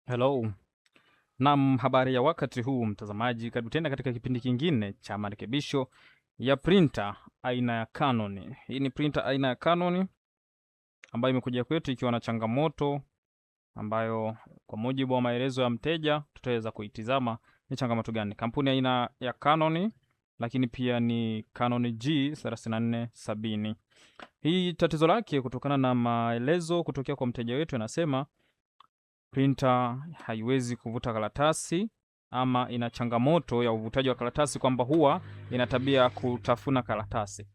Hello. Naam, habari ya wakati huu mtazamaji, karibu tena katika kipindi kingine cha marekebisho ya printer aina ya Canon. Hii ni printer aina ya Canon ambayo imekuja kwetu ikiwa na changamoto ambayo kwa mujibu wa maelezo ya mteja tutaweza kuitizama ni changamoto gani. Kampuni aina ya Canon, lakini pia ni Canon G3470. Hii tatizo lake kutokana na maelezo kutokea kwa mteja wetu anasema printer haiwezi kuvuta karatasi ama ina changamoto ya uvutaji wa karatasi, kwamba huwa ina tabia kutafuna karatasi.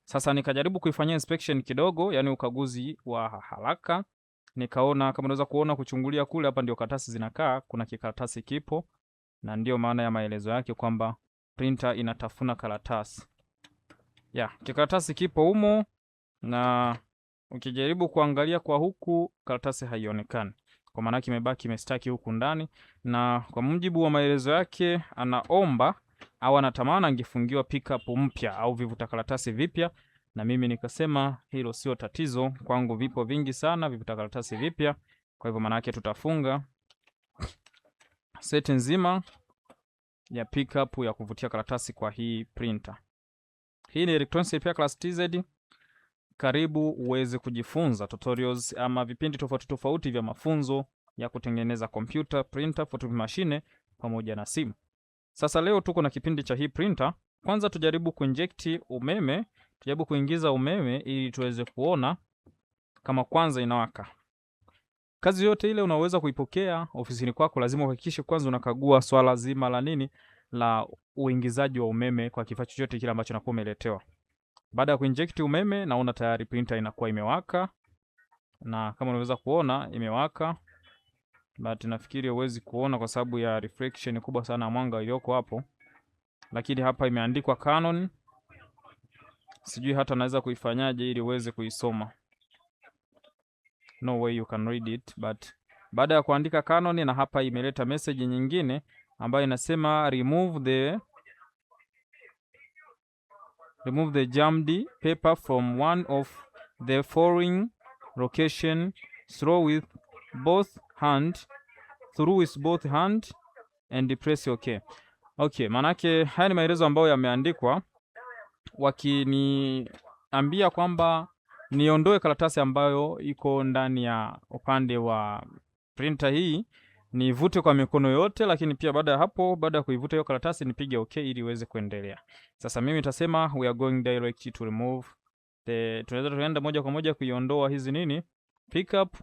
Sasa nikajaribu kuifanyia inspection kidogo, yani ukaguzi wa haraka. Nikaona kama unaweza kuona kuchungulia kule, hapa ndio karatasi zinakaa, kuna kikaratasi kipo, na ndio maana ya maelezo yake kwamba printer inatafuna karatasi. Kikaratasi kipo humo, na ukijaribu kuangalia kwa huku karatasi haionekani, kwa maana kimebaki imestaki huku ndani. Na kwa mujibu wa maelezo yake anaomba au anatamani angefungiwa pickup mpya au vivuta karatasi vipya, na mimi nikasema hilo sio tatizo kwangu, vipo vingi sana vivuta karatasi vipya. Kwa hivyo maana yake tutafunga seti nzima ya pickup ya kuvutia karatasi kwa hii printer. Hii ni Electronics Repair Class TZ. Karibu uweze kujifunza tutorials ama vipindi tofauti tofauti vya mafunzo ya kutengeneza computer, printer, photocopy machine pamoja na simu. Sasa leo tuko na kipindi cha hii printer. Kwanza tujaribu kuinject umeme, tujaribu kuingiza umeme ili tuweze kuona kama kwanza inawaka. Kazi yote ile unaweza kuipokea ofisini kwako, lazima uhakikishe kwanza unakagua swala zima la nini, la uingizaji wa umeme kwa kifaa chochote kile ambacho unakuwa umeletewa. Baada ya kuinject umeme, naona tayari printer inakuwa imewaka, na kama unaweza kuona imewaka, but nafikiri huwezi kuona kwa sababu ya reflection kubwa sana ya mwanga iliyoko hapo, lakini hapa imeandikwa Canon. Sijui hata naweza kuifanyaje ili uweze kuisoma. No way you can read it, but baada ya kuandika Canon, na hapa imeleta message nyingine ambayo inasema remove the jammed paper from one of the following location through with both hand and press OK. Okay, manake haya ni maelezo ambayo yameandikwa wakiniambia kwamba niondoe karatasi ambayo iko ndani ya upande wa printer hii, nivute kwa mikono yote, lakini pia baada ya hapo, baada ya kuivuta hiyo karatasi nipige OK ili iweze kuendelea. Sasa mimi nitasema we are going direct to remove tunaweza tukaenda moja kwa moja kuiondoa hizi nini pickup,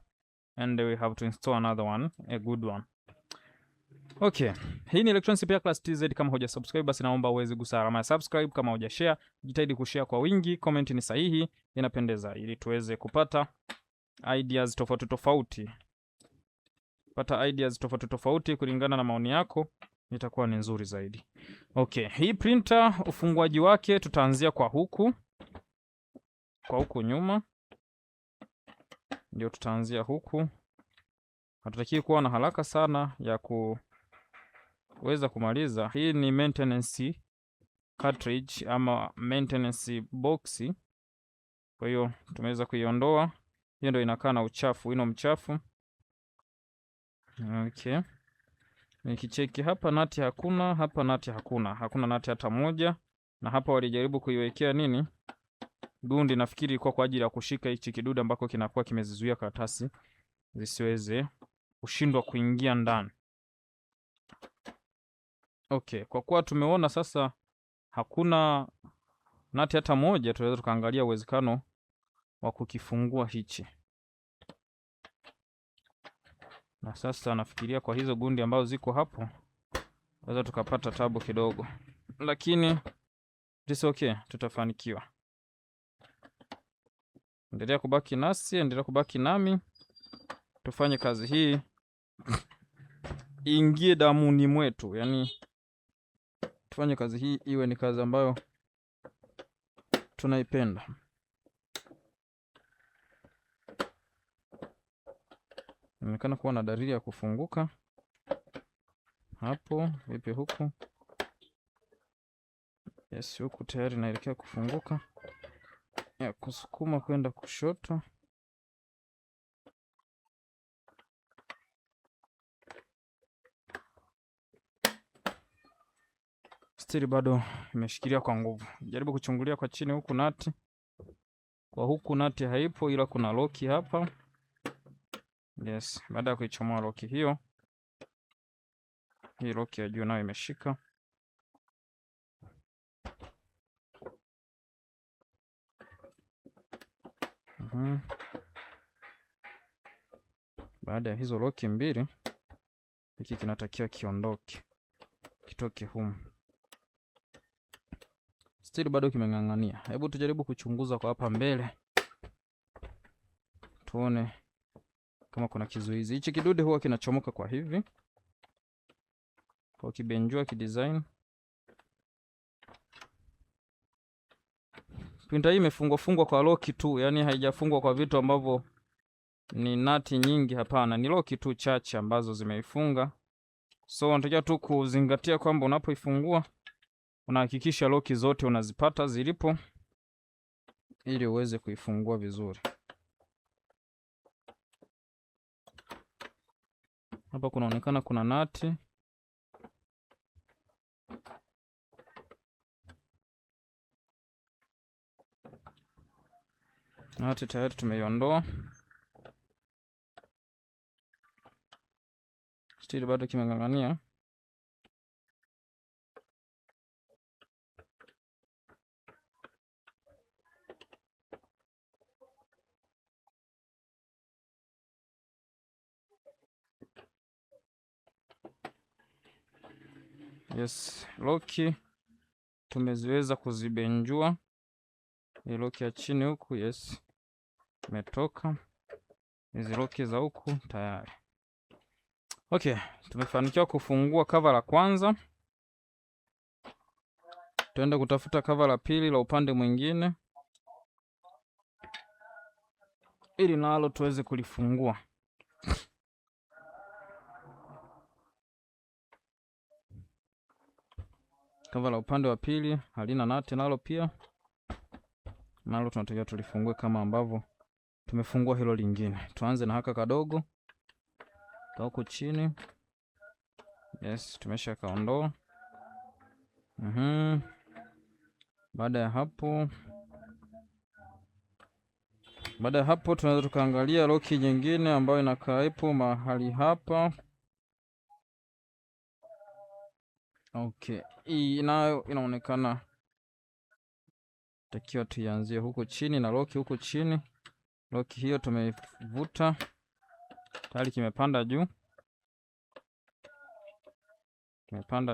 and we have to install another one, a good one. Okay, hii ni Electronics Repair Class TZ. Kama hoja subscribe, basi naomba uweze gusa alama ya subscribe. Kama hoja share, jitahidi kushare kwa wingi. Comment ni sahihi, inapendeza, ili tuweze kupata ideas tofauti tofauti. Kulingana na maoni yako itakuwa ni nzuri zaidi. Okay, hii printer ufunguaji wake tutaanzia kwa huku nyuma, ndio tutaanzia huku. Hatutaki kuwa na haraka sana ya kuweza kumaliza. Hii ni maintenance cartridge ama maintenance box, kwa hiyo tumeweza kuiondoa. Hiyo ndio inakaa na uchafu, ino mchafu. Okay, nikicheki hapa nati hakuna, hapa nati hakuna nati hata moja, na hapa walijaribu kuiwekea nini gundi, nafikiri kwa ajili ya kushika hichi kidude ambako kinakuwa kimezizuia karatasi zisiweze kushindwa kuingia ndani. Okay, kwa kuwa tumeona sasa hakuna nati hata moja, tunaweza tukaangalia uwezekano wa kukifungua hichi. Na sasa nafikiria kwa hizo gundi ambazo ziko hapo tunaweza tukapata tabu kidogo, lakini this okay, tutafanikiwa. Endelea kubaki nasi, endelea kubaki nami, tufanye kazi hii ingie damuni mwetu, yani tufanye kazi hii iwe ni kazi ambayo tunaipenda. Inaonekana kuwa na dalili ya kufunguka hapo. Vipi huku? Yes, huku tayari naelekea kufunguka, ya kusukuma kwenda kushoto. Still bado imeshikilia kwa nguvu. Jaribu kuchungulia kwa chini huku nati. Kwa huku nati haipo, ila kuna loki hapa. Yes, baada ya kuichomoa loki hiyo, hii loki ya juu nayo imeshika. Baada ya hizo loki mbili, hiki kinatakiwa kiondoke, kitoke humu. Still bado kimeng'ang'ania. Hebu tujaribu kuchunguza kwa hapa mbele, tuone kama kuna kizuizi. Hichi kidude huwa kinachomoka kwa hivi, kwa kibenjua kidesign. Printer hii imefungwa kwa loki tu, yani haijafungwa kwa vitu ambavyo ni nati nyingi, hapana. Ni loki tu chache ambazo zimeifunga. So unatakiwa tu kuzingatia kwamba unapoifungua unahakikisha loki zote unazipata zilipo, ili uweze kuifungua vizuri. Hapa kunaonekana kuna nati. Nati tayari tumeiondoa. Still bado kimeng'ang'ania. Yes, loki tumeziweza kuzibenjua. Hii loki ya chini huku, yes, imetoka. Hizi loki za huku tayari. Okay, tumefanikiwa kufungua cover la kwanza. Tuende kutafuta cover la pili la upande mwingine, ili nalo tuweze kulifungua. Cover la upande wa pili halina nati, nalo pia nalo tunatakiwa tulifungue kama ambavyo tumefungua hilo lingine. Tuanze na haka kadogo ka huko chini. Yes, tumesha kaondoa. Baada ya hapo tunaweza tukaangalia loki nyingine ambayo inakaipo mahali hapa. Okay, hii nayo inaonekana takiwa tuianzie huko chini na loki huko chini. Loki hiyo tumeivuta, tayari kimepanda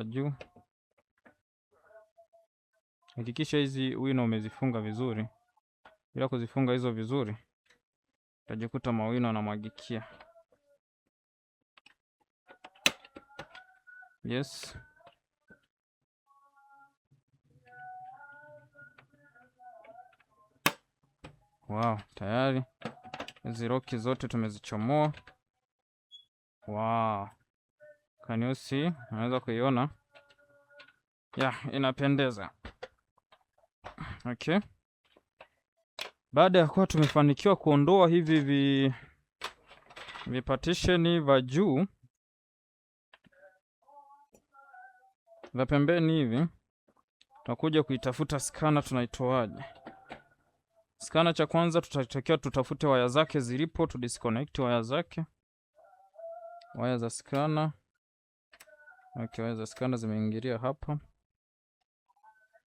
juu. Hakikisha hizi wino umezifunga vizuri. Bila kuzifunga hizo vizuri, utajikuta mawino yanamwagikia. Yes. Wow, tayari hizi loki zote tumezichomoa. Wow. Can you see? Unaweza kuiona? Yeah, inapendeza. Okay. Baada ya kuwa tumefanikiwa kuondoa hivi vipartition vya juu, vya pembeni hivi, tutakuja kuitafuta scanner. Tunaitoaje? Scanner cha kwanza tutatakiwa tutafute waya zake zilipo, tu disconnect waya zake. Waya za scanner. Okay, waya za scanner zimeingilia hapa.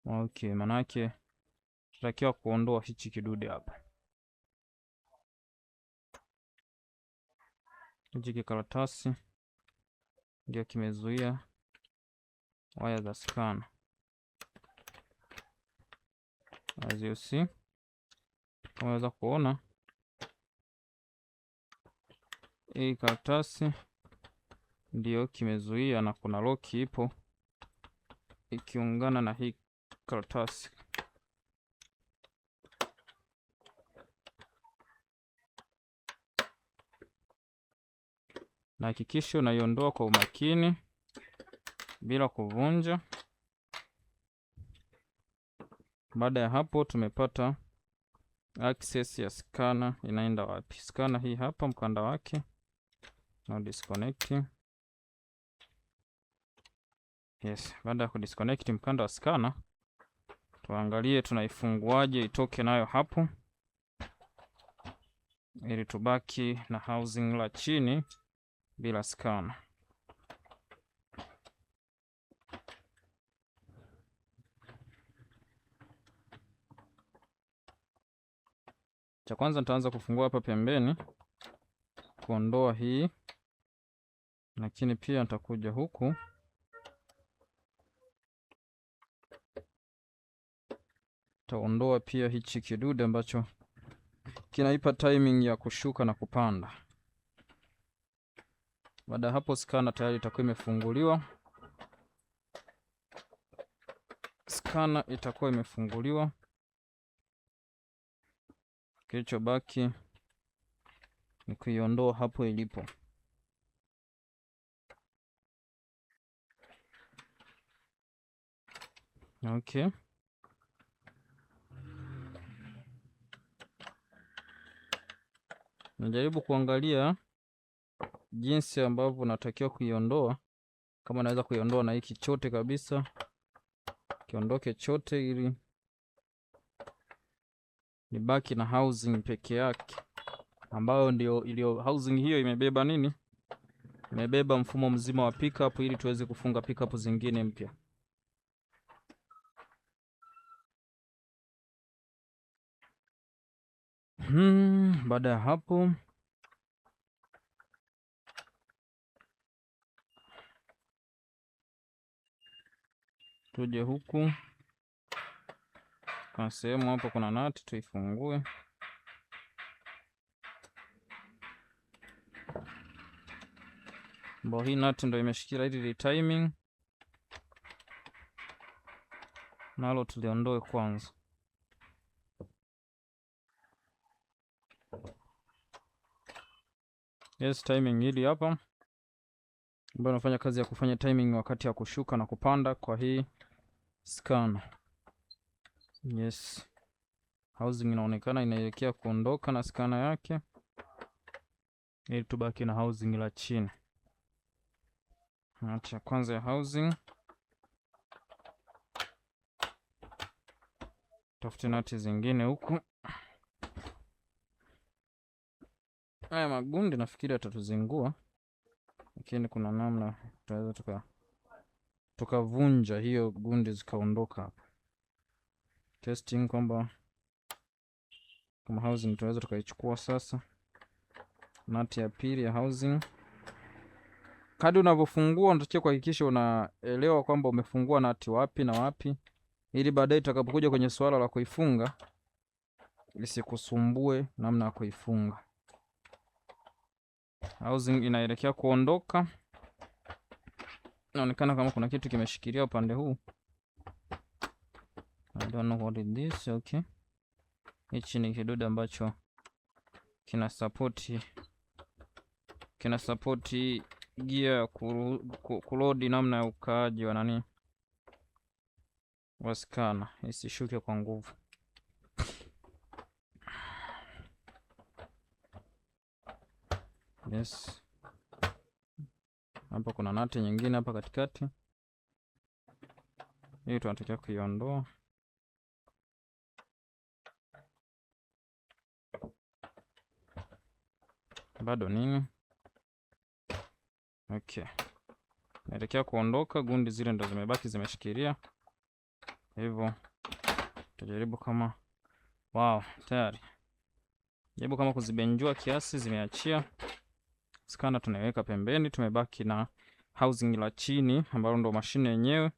Okay, manake tutatakiwa kuondoa hichi kidude hapa. Hichi kikaratasi ndio kimezuia waya za scanner. As you see, kama unaweza kuona, hii karatasi ndio kimezuia, na kuna loki ipo ikiungana na hii karatasi. Na hakikisha unaiondoa kwa umakini bila kuvunja. Baada ya hapo tumepata access ya scanner. Inaenda wapi? Scanner hii hapa, mkanda wake. Now disconnecting. Yes, baada ya kudisconnect mkanda wa scanner, tuangalie tunaifunguaje itoke nayo hapo, ili tubaki na housing la chini bila scanner. Cha kwanza nitaanza kufungua hapa pembeni kuondoa hii, lakini pia nitakuja huku taondoa pia hichi kidude ambacho kinaipa timing ya kushuka na kupanda. Baada ya hapo scanner tayari itakuwa imefunguliwa. Scanner itakuwa imefunguliwa. Kilichobaki ni kuiondoa hapo ilipo. Okay. Najaribu kuangalia jinsi ambavyo natakiwa kuiondoa, kama naweza kuiondoa na hiki chote kabisa, kiondoke chote ili nibaki na housing peke yake, ambayo ndio ilio housing hiyo imebeba nini? Imebeba mfumo mzima wa pickup ili tuweze kufunga pickup zingine mpya. Baada ya hapo tuje huku kwa sehemu hapo kuna nati, tuifungue. Mbao hii nati ndio imeshikilia hili timing, nalo tuliondoe kwanza. Yes, timing hili hapa ambayo nafanya kazi ya kufanya timing wakati ya kushuka na kupanda kwa hii scanner. Yes, housing inaonekana inaelekea kuondoka na scanner yake, ili tubaki na housing la chini. Acha kwanza ya housing, tafute nati zingine huku. Haya magundi nafikiri atatuzingua, lakini kuna namna tutaweza tukavunja hiyo gundi zikaondoka hapa. Testing kwamba kama housing tunaweza tukaichukua sasa. Nati ya pili ya housing. Kadri unavyofungua unatakiwa kuhakikisha unaelewa kwamba umefungua nati wapi na wapi, ili baadaye itakapokuja kwenye swala la kuifunga isikusumbue namna ya kuifunga. Housing inaelekea kuondoka. Inaonekana kama kuna kitu kimeshikilia upande huu. I don't know what it is. Okay. Hichi ni kidude ambacho kina support gear kulodi namna ya ukaaji wa nani wa scanner isishuke kwa nguvu. Yes. Hapa kuna nati nyingine hapa katikati. Hii tunatakiwa kuiondoa. Bado nini? Okay. Naelekea kuondoka, gundi zile ndo zimebaki zimeshikilia. Hivyo tutajaribu kama tayari. Jaribu kama kuzibenjua kiasi, zimeachia. Scanner tunaiweka pembeni, tumebaki na housing la chini ambalo ndo mashine yenyewe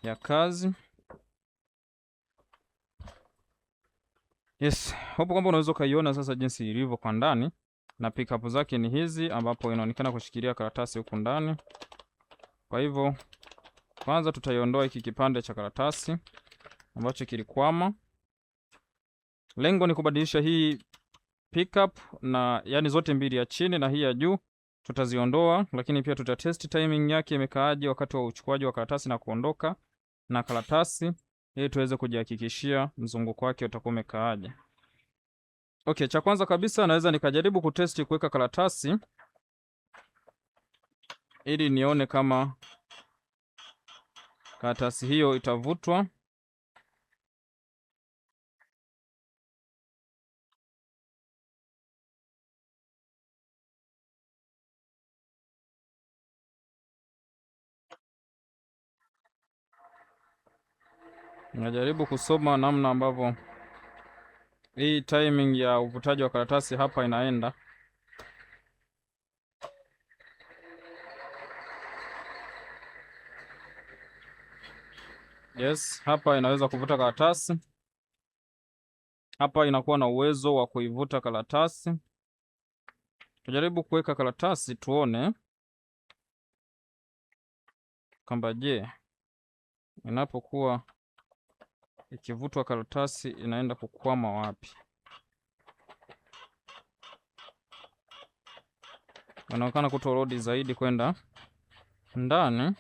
ya kazi. Yes, hapo kwamba unaweza kaiona sasa jinsi ilivyo kwa ndani, na pickup zake ni hizi ambapo inaonekana kushikilia karatasi huku ndani. Kwa hivyo kwanza tutaiondoa hiki kipande cha karatasi ambacho kilikwama. Lengo ni kubadilisha hii pickup na yani zote mbili, ya chini na hii ya juu tutaziondoa, lakini pia tutatest timing yake imekaaje wakati wa uchukuaji wa karatasi na kuondoka na karatasi, ili tuweze kujihakikishia mzunguko wake utakuwa umekaaje. Okay, cha kwanza kabisa naweza nikajaribu kutesti kuweka karatasi ili nione kama karatasi hiyo itavutwa. Najaribu kusoma namna ambavyo hii timing ya uvutaji wa karatasi hapa inaenda. Yes, hapa inaweza kuvuta karatasi. Hapa inakuwa na uwezo wa kuivuta karatasi. Tujaribu kuweka karatasi tuone kwamba je, inapokuwa ikivutwa karatasi inaenda kukwama wapi. Inaonekana kutorodi zaidi kwenda ndani,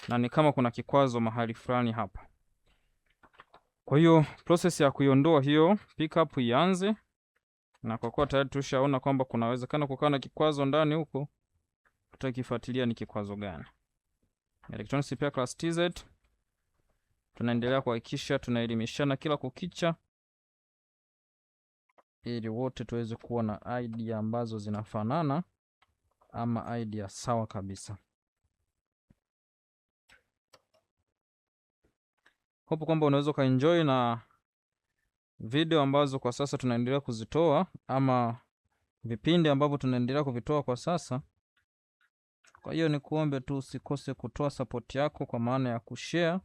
na ni kama kuna kikwazo mahali fulani hapa. Kwa hiyo process ya kuiondoa hiyo pickup ianze, na kwa kuwa tayari tushaona kwamba kunawezekana kukaa na kikwazo ndani huko, tutakifuatilia ni kikwazo gani. Electronics Repair Class TZ, tunaendelea kuhakikisha tunaelimishana kila kukicha, ili wote tuweze kuwa na idea ambazo zinafanana ama idea sawa kabisa. Hope kwamba unaweza ukaenjoy na video ambazo kwa sasa tunaendelea kuzitoa, ama vipindi ambavyo tunaendelea kuvitoa kwa sasa. Kwa hiyo ni kuombe tu usikose kutoa support yako kwa maana ya kushare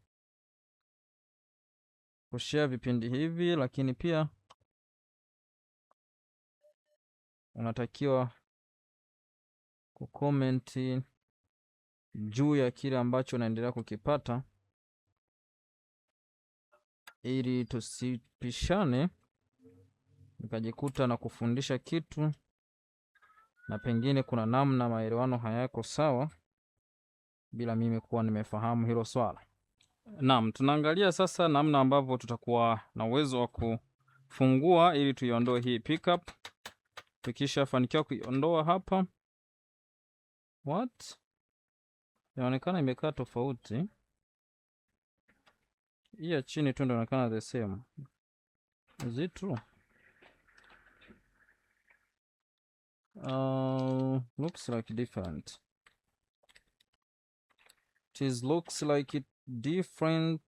vipindi hivi, lakini pia unatakiwa kucomment juu ya kile ambacho unaendelea kukipata, ili tusipishane nikajikuta na kufundisha kitu na pengine kuna namna maelewano hayako sawa bila mimi kuwa nimefahamu hilo swala. Naam, tunaangalia sasa namna ambavyo tutakuwa na uwezo wa kufungua ili tuiondoe hii pickup. Tukishafanikiwa kuiondoa hapa, inaonekana imekaa tofauti. Hii ya chini tu ndio inaonekana the same. Is it true? Looks like different. Looks like it different.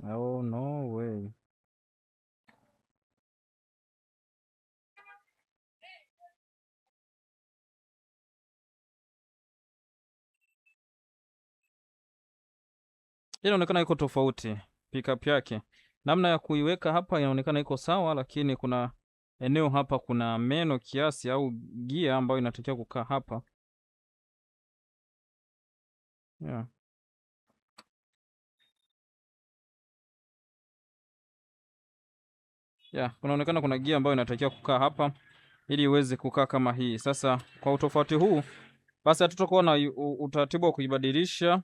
Oh, no way. Inaonekana iko tofauti pickup yake. Namna ya kuiweka hapa inaonekana iko sawa, lakini kuna eneo hapa kuna meno kiasi au gia ambayo inatakiwa kukaa hapa. Yeah. Kunaonekana kuna gia ambayo inatakiwa kukaa hapa ili iweze kukaa kama hii. Sasa kwa utofauti huu, basi hatutakuwa na utaratibu wa kuibadilisha,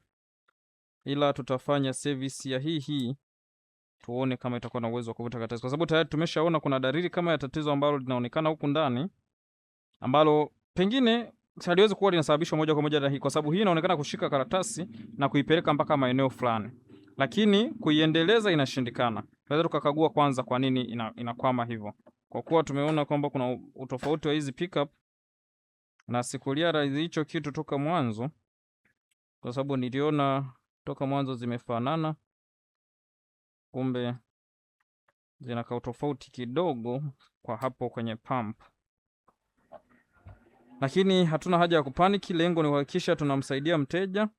ila tutafanya service ya hii tuone kama itakuwa na uwezo wa kuvuta karatasi, kwa sababu tayari tumeshaona kuna dalili kama ya tatizo ambalo linaonekana huku ndani, ambalo pengine haliwezi kuwa linasababishwa moja kwa moja na hii, kwa sababu hii inaonekana kushika karatasi na kuipeleka mpaka maeneo fulani, lakini kuiendeleza inashindikana. Tunaweza tukakagua kwanza kwa nini inakwama hivyo. Kwa kuwa tumeona kwamba kuna utofauti wa hizi pickup, na sikulia hicho kitu toka mwanzo, kwa sababu niliona toka mwanzo zimefanana, kumbe zinakaa utofauti kidogo kwa hapo kwenye pump. Lakini hatuna haja ya kupaniki, lengo ni kuhakikisha tunamsaidia mteja,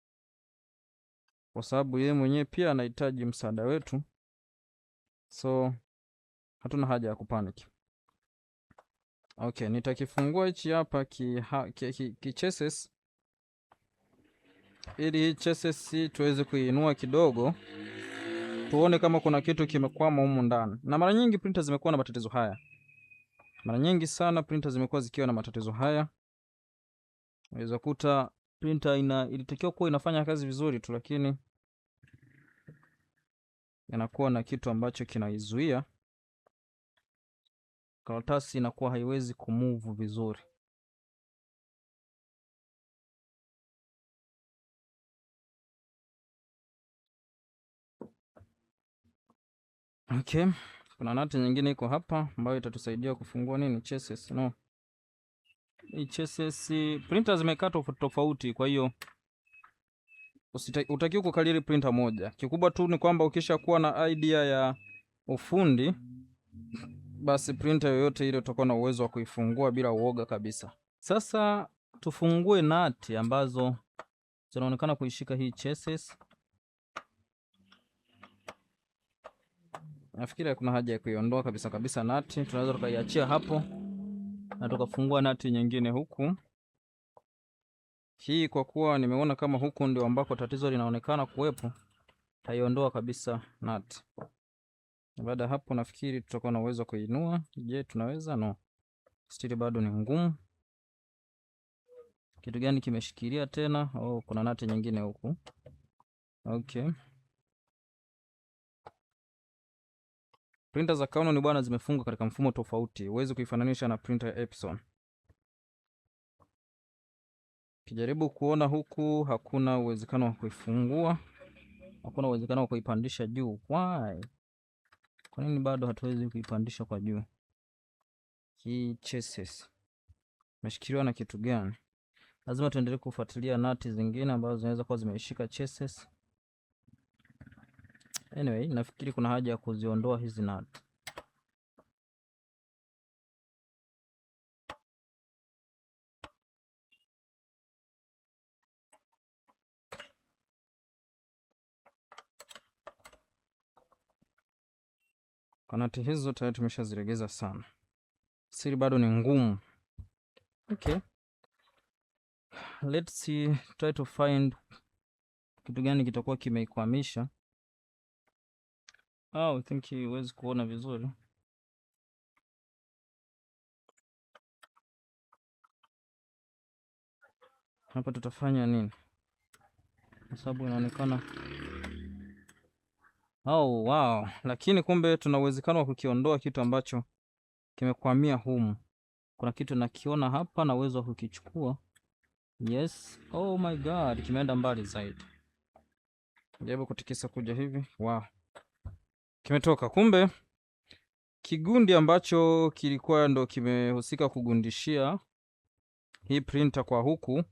kwa sababu yeye mwenyewe pia anahitaji msaada wetu. So hatuna haja ya kupaniki. Okay, nitakifungua hichi hapa chassis, ili hii chassis tuweze kuinua kidogo, tuone kama kuna kitu kimekwama humu ndani. Na mara nyingi printer zimekuwa na matatizo haya. Mara nyingi sana printer zimekuwa zikiwa na matatizo haya. Unaweza kuta printer ilitakiwa kuwa inafanya kazi vizuri tu, lakini inakuwa na kitu ambacho kinaizuia. Karatasi inakuwa haiwezi kumove vizuri. Okay, kuna nati nyingine iko hapa ambayo itatusaidia kufungua nini chassis. No, hii chassis printer zimekaa tofauti, kwa hiyo utakiwa kukalili printer moja. Kikubwa tu ni kwamba ukisha kuwa na idea ya ufundi, basi printer yoyote ile utakuwa na uwezo wa kuifungua bila uoga kabisa. Sasa tufungue nati ambazo zinaonekana kuishika hii chassis. Nafikiri kuna haja ya kuiondoa kabisa nati. Tunaweza tukaiachia hapo na tukafungua nati nyingine huku. Hii kwa kuwa nimeona kama huku ndio ambako tatizo linaonekana kuwepo, taiondoa kabisa nati. Baada ya hapo nafikiri tutakuwa na uwezo kuinua. Je, tunaweza? No, stili bado ni ngumu. Kitu gani kimeshikilia tena? Oh, kuna nati nyingine huku. Okay. Printer za Canon bwana zimefungwa katika mfumo tofauti. Huwezi kuifananisha na printer ya Epson. Kijaribu kuona huku, hakuna uwezekano wa kuifungua. Hakuna uwezekano wa kuipandisha juu. Why? Kwa nini bado hatuwezi kuipandisha kwa juu? Hii chassis imeshikiliwa na kitu gani? Lazima tuendelee kufuatilia nati zingine ambazo zinaweza kuwa zimeishika chassis. Anyway, nafikiri kuna haja ya kuziondoa hizi nati. Kwa nati hizo tayari tumeshaziregeza sana. Siri bado ni ngumu. Okay. Let's see, try to find kitu gani kitakuwa kimeikwamisha. I think huwezi kuona vizuri. Hapa tutafanya nini? Kwa sababu inaonekana wow, lakini kumbe tuna uwezekano wa kukiondoa kitu ambacho kimekwamia humu. Kuna kitu nakiona hapa na uwezo wa kukichukua. Yes, oh my god, kimeenda mbali zaidi. Jaribu kutikisa kuja hivi. Wow, kimetoka. Kumbe kigundi ambacho kilikuwa ndo kimehusika kugundishia hii printer kwa huku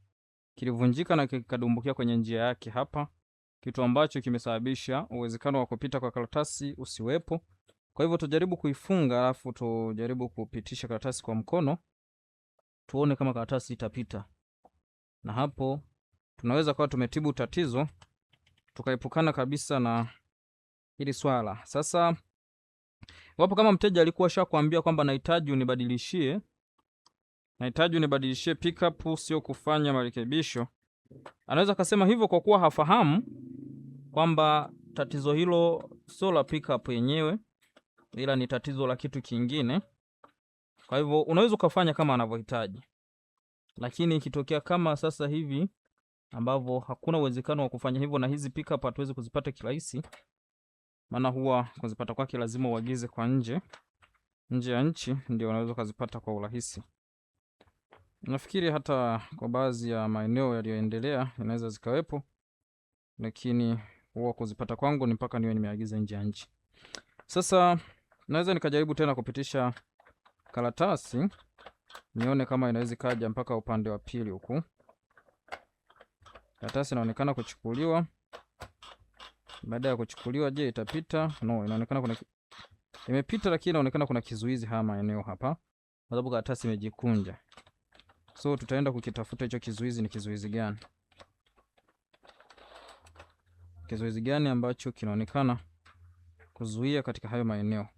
kilivunjika na kikadumbukia kwenye njia yake hapa, kitu ambacho kimesababisha uwezekano wa kupita kwa karatasi usiwepo. Kwa hivyo tujaribu kuifunga, alafu tujaribu kupitisha karatasi kwa mkono, tuone kama karatasi itapita, na hapo tunaweza kuwa tumetibu tatizo, tukaepukana kabisa na hili swala. Sasa wapo kama mteja alikuwa shakwambia kwamba nahitaji unibadilishie pickup, sio kufanya marekebisho, anaweza kasema hivyo kwa kuwa hafahamu kwamba tatizo hilo sio la pickup yenyewe, ila ni tatizo la kitu kingine. Kwa hivyo unaweza ukafanya kama anavyohitaji, lakini ikitokea kama sasa hivi ambavyo hakuna uwezekano wa kufanya hivyo, na hizi pickup hatuwezi kuzipata kirahisi, maana huwa kuzipata kwake lazima uagize kwa nje ya nchi, ndio unaweza kuzipata kwa urahisi. Nafikiri hata kwa baadhi ya maeneo yaliyoendelea inaweza zikawepo, lakini huwa kuzipata kwangu ni mpaka niwe nimeagiza nje ya nchi. Sasa naweza nikajaribu tena kupitisha karatasi nione kama inaweza kaja mpaka upande wa pili huku. Karatasi inaonekana kuchukuliwa. Baada ya kuchukuliwa, je, itapita? No, inaonekana kuna imepita, lakini inaonekana kuna kizuizi hapa maeneo hapa, kwa sababu karatasi imejikunja. So tutaenda kukitafuta hicho kizuizi. Ni kizuizi gani? Kizuizi gani ambacho kinaonekana kuzuia katika hayo maeneo?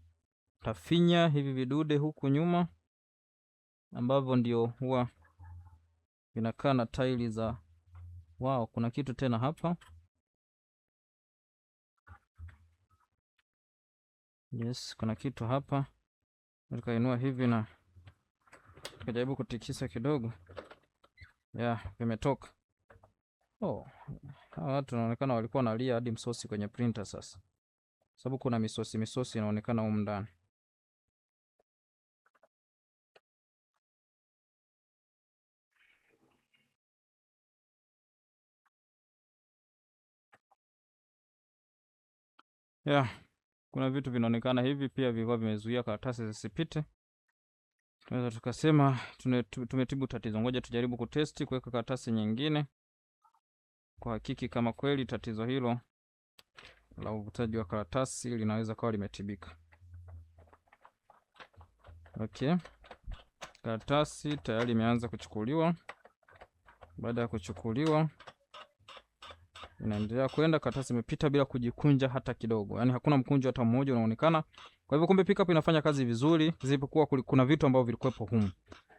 Tafinya hivi vidude huku nyuma ambavyo ndio huwa vinakaa na taili za wow. Kuna kitu tena hapa. Yes, kuna kitu hapa. Nikainua hivi na nikajaribu kutikisa kidogo. Vimetoka. Hawa watu wanaonekana walikuwa wanalia hadi msosi kwenye printer sasa, sababu kuna misosi inaonekana humu ndani. kuna vitu vinaonekana hivi pia vilikuwa vimezuia karatasi zisipite. Tunaweza tukasema tumetibu tatizo. Ngoja tujaribu kutesti kuweka karatasi nyingine kuhakiki kama kweli tatizo hilo la uvutaji wa karatasi linaweza kuwa limetibika. Okay. Karatasi tayari imeanza kuchukuliwa. Baada ya kuchukuliwa inaendelea kwenda. Karatasi imepita bila kujikunja hata kidogo. Yaani hakuna mkunjo hata mmoja unaonekana. Kwa hivyo kumbe pickup inafanya kazi vizuri, zilipokuwa kuna vitu ambavyo vilikuwepo humu.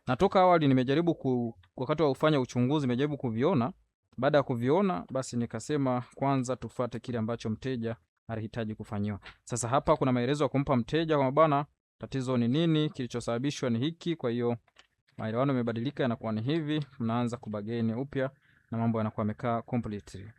Na toka awali nimejaribu wakati wa kufanya uchunguzi nimejaribu kuviona. Baada ya kuviona basi nikasema kwanza tufuate kile ambacho mteja alihitaji kufanyiwa. Sasa hapa kuna maelezo ya kumpa mteja kwa bwana, tatizo ni nini, kilichosababishwa ni hiki, kwa hiyo maelewano yamebadilika yanakuwa ni hivi, mnaanza kubageni upya na mambo yanakuwa yamekaa completely.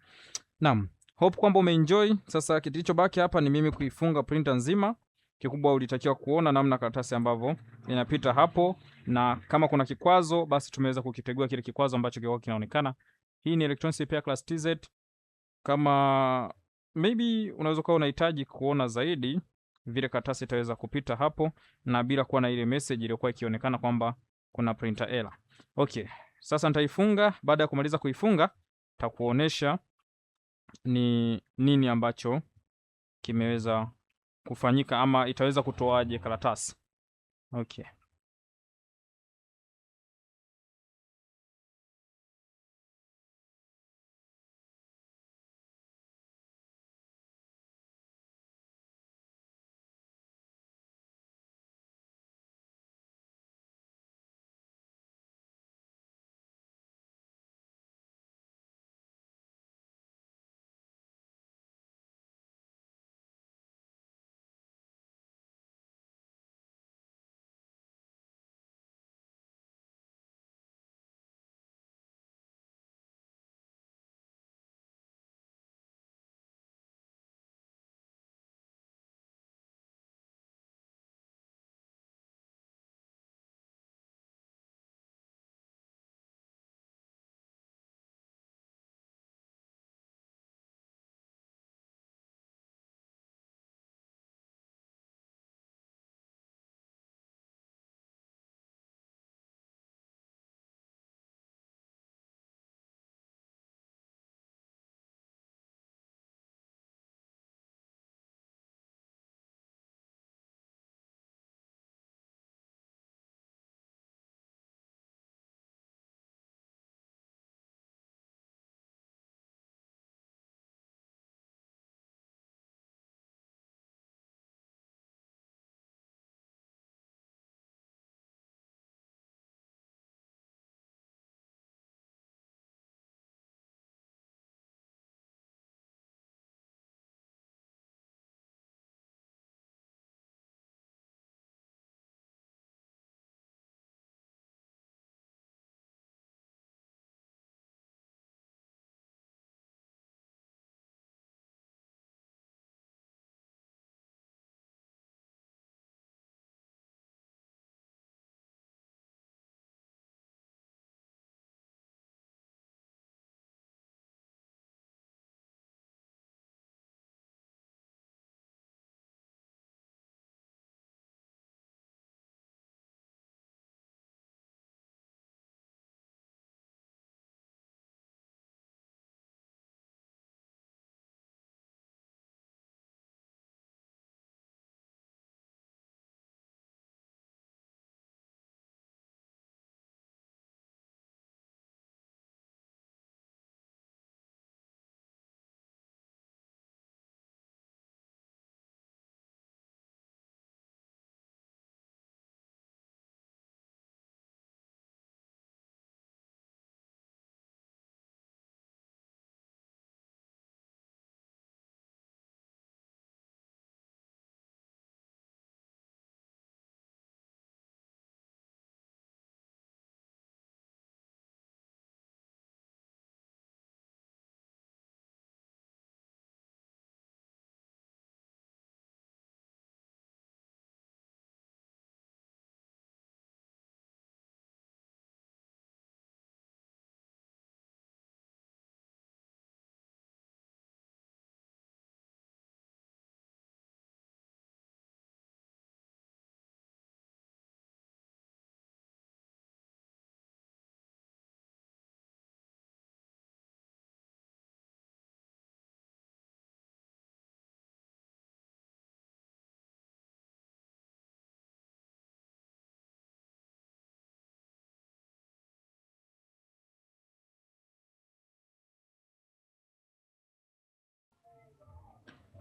Naam, hope kwamba umeenjoy. Sasa kilichobaki hapa ni mimi kuifunga printer nzima. Kikubwa ulitakiwa kuona namna karatasi ambavyo inapita hapo, na kama kuna kikwazo basi tumeweza kukitegua kile kikwazo ambacho kilikuwa kinaonekana. Hii ni Electronics Repair Class TZ. Kama maybe unaweza kuwa unahitaji kuona zaidi vile karatasi itaweza kupita hapo na bila kuwa na ile message iliyokuwa ikionekana kwamba kuna printer error. Okay, sasa nitaifunga. Baada ya kumaliza kuifunga nitakuonesha ni nini ambacho kimeweza kufanyika ama itaweza kutoaje karatasi. Okay.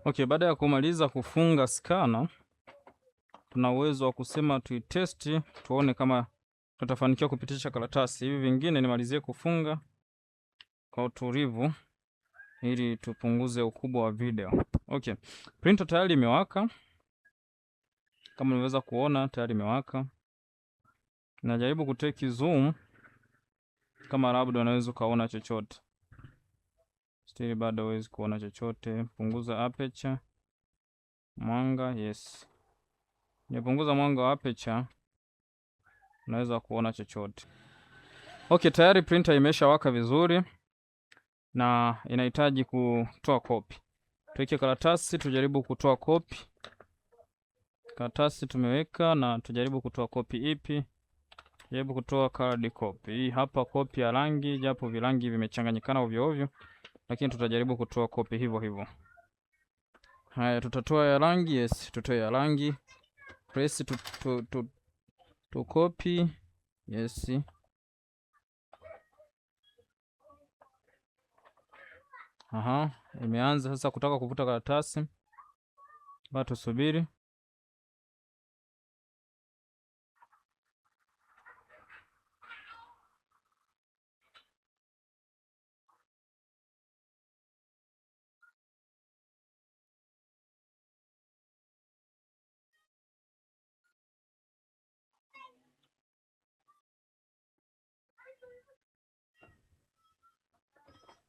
Okay, baada ya kumaliza kufunga scanner, tuna uwezo wa kusema tuitesti tuone kama tutafanikiwa kupitisha karatasi. Hivi vingine nimalizie kufunga kwa utulivu ili tupunguze ukubwa wa video. Okay, printer tayari imewaka. Kama unaweza kuona tayari imewaka. Najaribu kuteki zoom kama labda unaweza kuona chochote. Still bado huwezi kuona chochote. Punguza aperture. Mwanga, yes. Nipunguza mwanga wa aperture. Unaweza kuona chochote. Okay, tayari printer imeshawaka vizuri na inahitaji kutoa kopi. Tuweke karatasi tujaribu kutoa kopi. Karatasi tumeweka na tujaribu kutoa kopi ipi? Jaribu kutoa colored copy. Hii hapa kopi ya rangi, japo virangi vimechanganyikana ovyo ovyo, lakini tutajaribu kutoa kopi hivyo hivyo. Haya, tutatoa ya rangi, yes, tutoe ya rangi. Press to copy. Yes. Aha, imeanza sasa kutaka kuvuta karatasi. Bado tusubiri.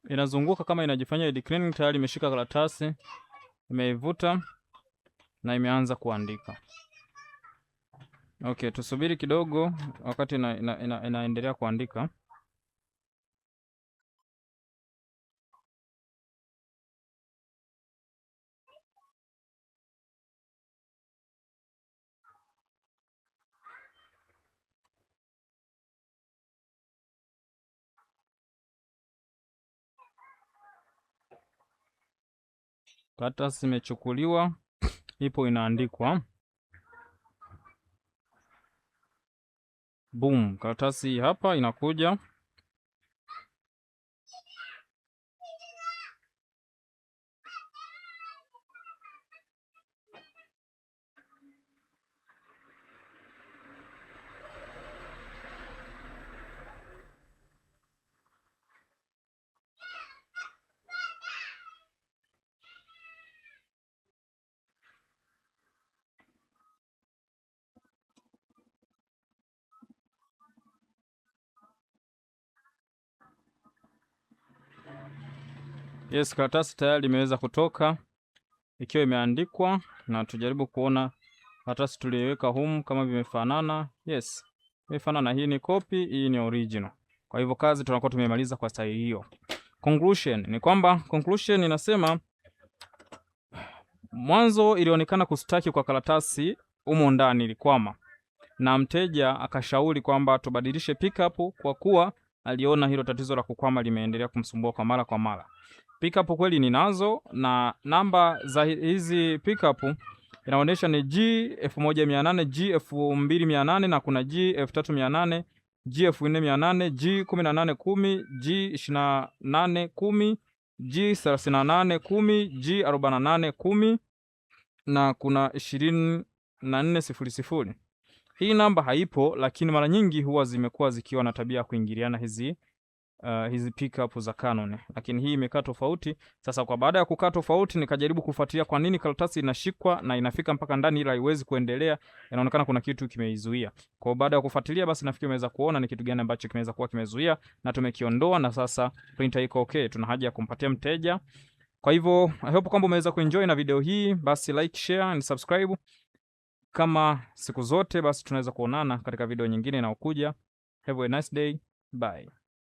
Inazunguka kama inajifanya edit cleaning. Tayari imeshika karatasi, imeivuta na imeanza kuandika. Okay, tusubiri kidogo wakati inaendelea kuandika. Karatasi imechukuliwa, ipo inaandikwa. Boom, karatasi hapa inakuja. Yes, karatasi tayari imeweza kutoka ikiwa imeandikwa, na tujaribu kuona karatasi tuliweka humu kama vimefanana. Yes, vimefanana. Hii ni copy, hii ni original. Kwa hivyo kazi tunakuwa tumemaliza kwa staili hiyo. Conclusion ni kwamba conclusion inasema mwanzo ilionekana kustaki kwa karatasi humo ndani ilikwama, na mteja akashauri kwamba tubadilishe pickup kwa kuwa aliona hilo tatizo la kukwama limeendelea kumsumbua kwa mara kwa mara. Pickup kweli ninazo, na namba za hizi pickup inaonyesha ni G1800, G2800 na kuna G3800, G4800, G1810, G2810, G3810, G4810 na kuna 2400. Hii namba haipo, lakini mara nyingi huwa zimekuwa zikiwa na tabia kuingiliana hizi pickup za Canon, lakini hii imekaa tofauti. Sasa kwa baada ya kukaa tofauti, nikajaribu kufuatilia kwa nini karatasi inashikwa na inafika mpaka ndani ila haiwezi kuendelea. Inaonekana kuna kitu kimeizuia. Kwa baada ya kufuatilia, basi nafikiri umeweza kuona ni kitu gani ambacho kimeweza kuwa kimezuia na tumekiondoa, na sasa printer iko okay. Tuna haja ya kumpatia mteja. Kwa hivyo I hope kwamba umeweza kuenjoy na video hii. Basi like, share and subscribe. Kama siku zote, basi tunaweza kuonana katika video nyingine inayokuja. Have a nice day. Bye.